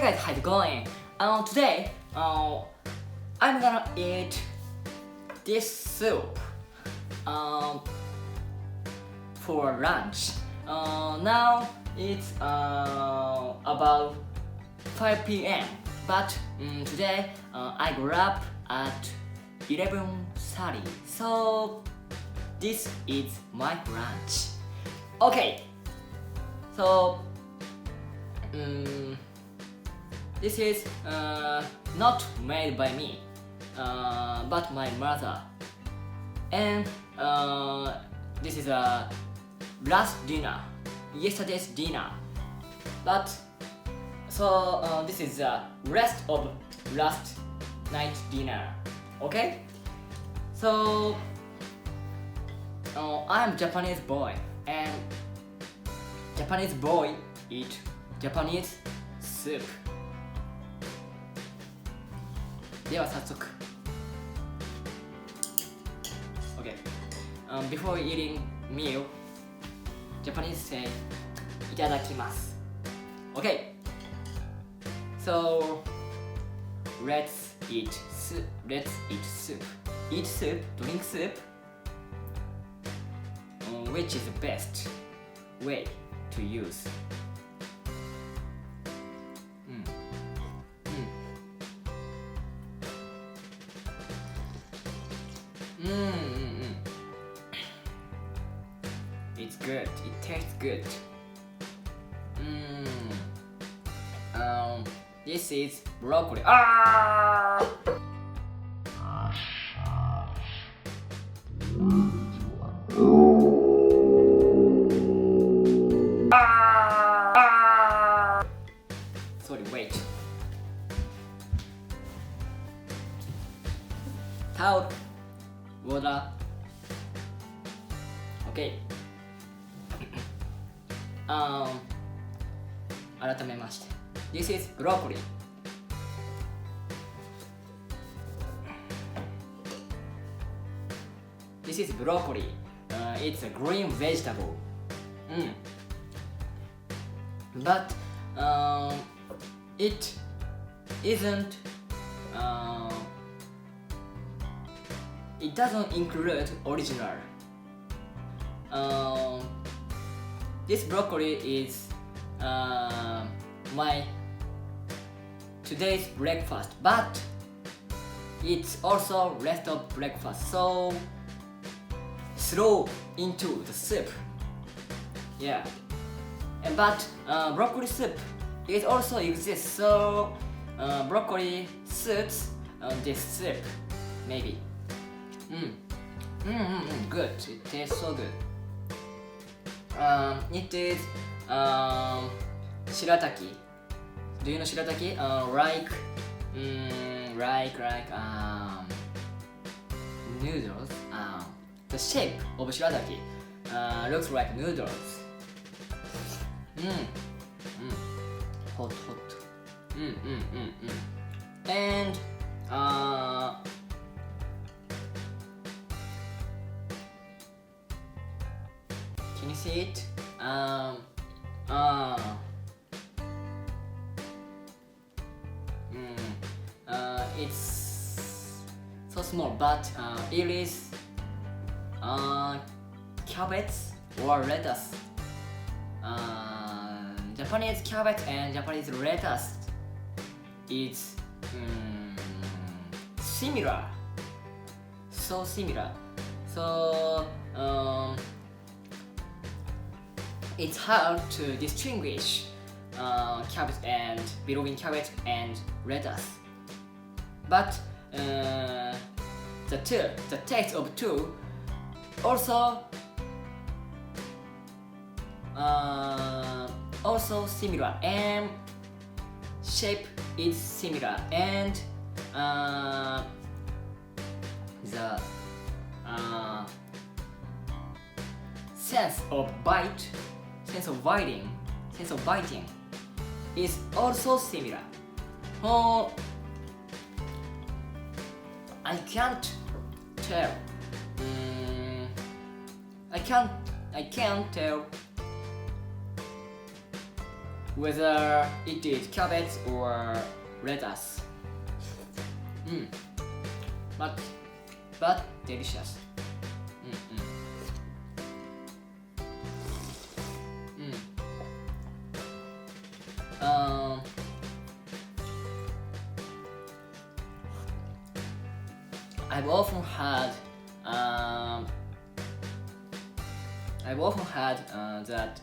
Hey guys, how's it going? Today, I'm gonna eat this soup for lunch. Now it's about 5 p.m. But today I grew up at 11:30. So this is my lunch. Okay. So this is not made by me, but my mother. And this is a last dinner, yesterday's dinner. But so this is the rest of last night's dinner. Okay? So I'm Japanese boy, and Japanese boy eat Japanese soup. では早速 Okay. Before eating meal, Japanese say いただきます Okay. So let's eat soup. Eat soup, drink soup. Which is the best way to use? It's good. It tastes good. This is broccoli. Ah! Sorry, wait. Towel, water. Okay. 改めまして This is broccoli. This is broccoli. It's a green vegetable. But it isn't. It doesn't include original. This broccoli is my today's breakfast, but it's also rest of breakfast, so throw into the soup. Yeah, but broccoli soup it also exists, so broccoli suits this soup maybe. Good. It tastes so good. It is shirataki. Do you know shirataki? Like noodles. The shape of shirataki looks like noodles. Hot. And can you see it? It's so small, but it is cabbage or lettuce. Japanese cabbage and Japanese lettuce is similar. So similar. So it's hard to distinguish cabbage and between cabbage and lettuce. But the taste of two also similar, and shape is similar, and the sense of biting is also similar. I can't tell. I can't tell whether it is cabbage or lettuce. But delicious. I've often had that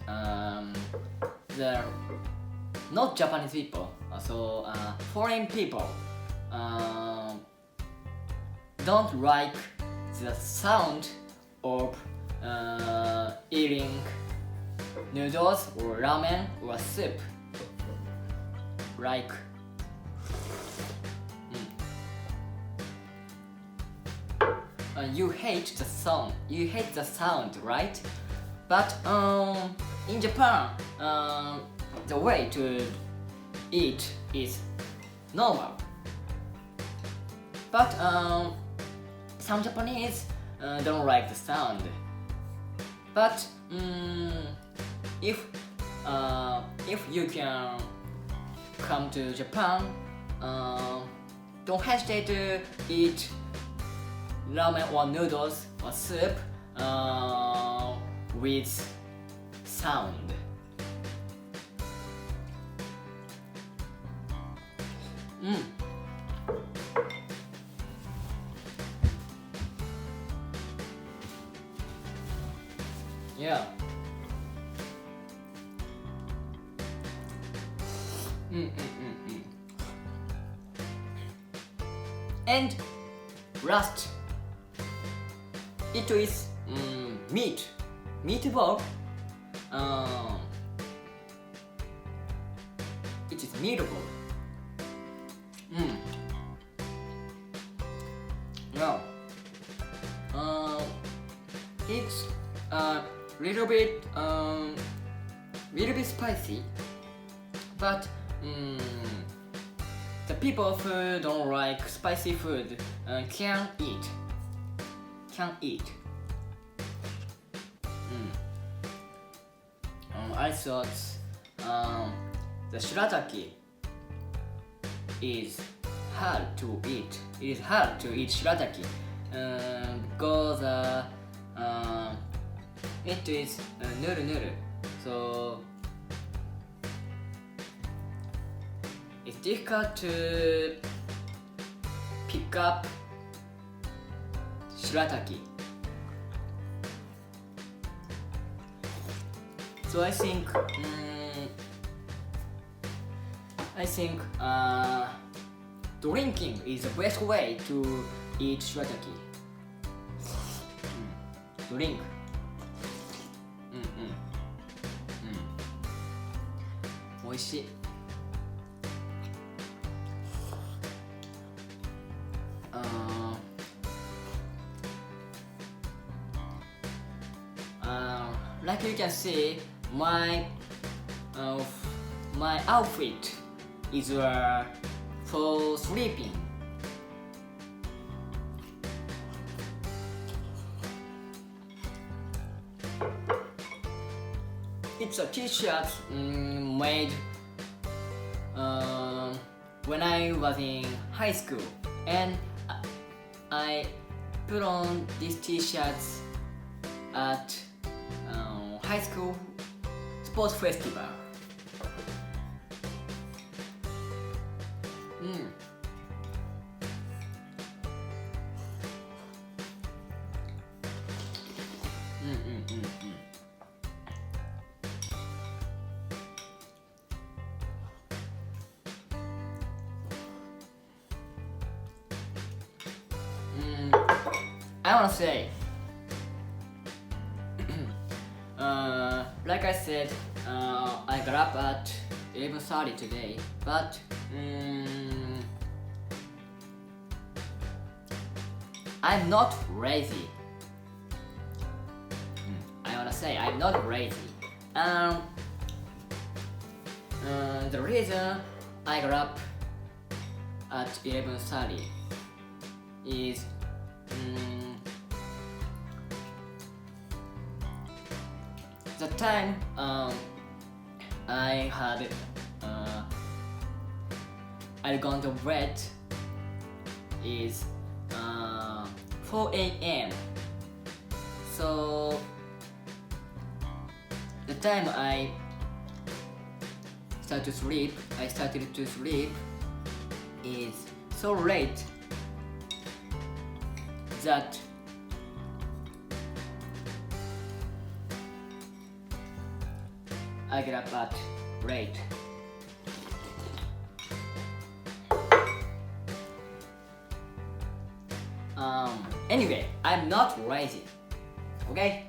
the not Japanese people, so foreign people don't like the sound of eating noodles or ramen or soup. Like you hate the sound, right? But in Japan, the way to eat is normal. But some Japanese don't like the sound. But if you can come to Japan, don't hesitate to eat ramen or noodles or soup with sound. Yeah. And last, it is meatball. It is meatball. Yeah. It's little bit spicy, but the people who don't like spicy food can eat. I thought the shirataki is hard to eat. It is hard to eat shirataki because it is nuru. So it's difficult to pick up shirataki. So I think drinking is the best way to eat shirataki. Drink. 美味しい。Like you can see, my outfit is for sleeping. It's a t-shirt made when I was in high school, and I put on these t-shirts at high school sports festival. I wanna say, like I said, I got up at 11:30 today, but I'm not lazy. I wanna say I'm not lazy. The reason I got up at 11:30 is the time I had I gone to bed is 4 a.m. So the time I started to sleep is so late that I get up at late. Anyway, I'm not lazy, okay?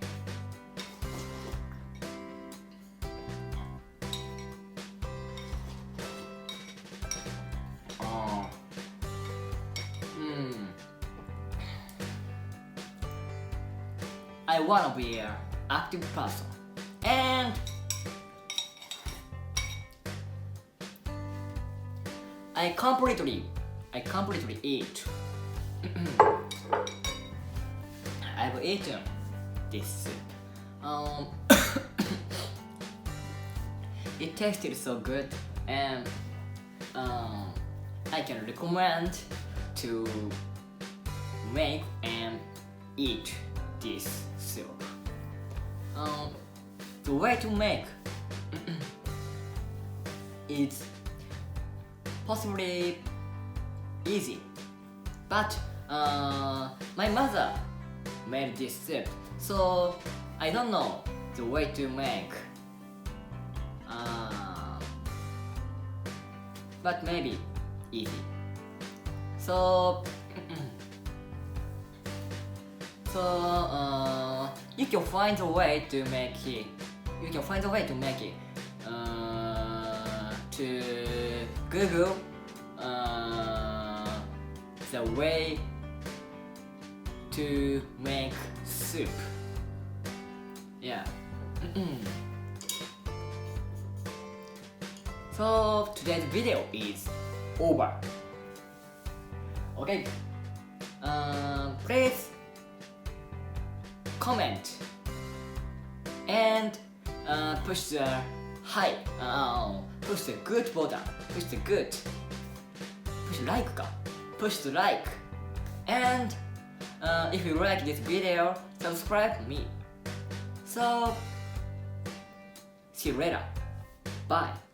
I wanna be an active person, and I completely eat. I've eaten this soup. It tasted so good, and I can recommend to make and eat this soup. The way to make is possibly easy, but my mother made this soup, so I don't know the way to make. But maybe easy. So you can find a way to make it. You can find a way to make it. To Google the way to make soup. Yeah. So today's video is over. Okay. Please comment and push the push the good button, push the like, and if you like this video, subscribe me. So see you later. Bye.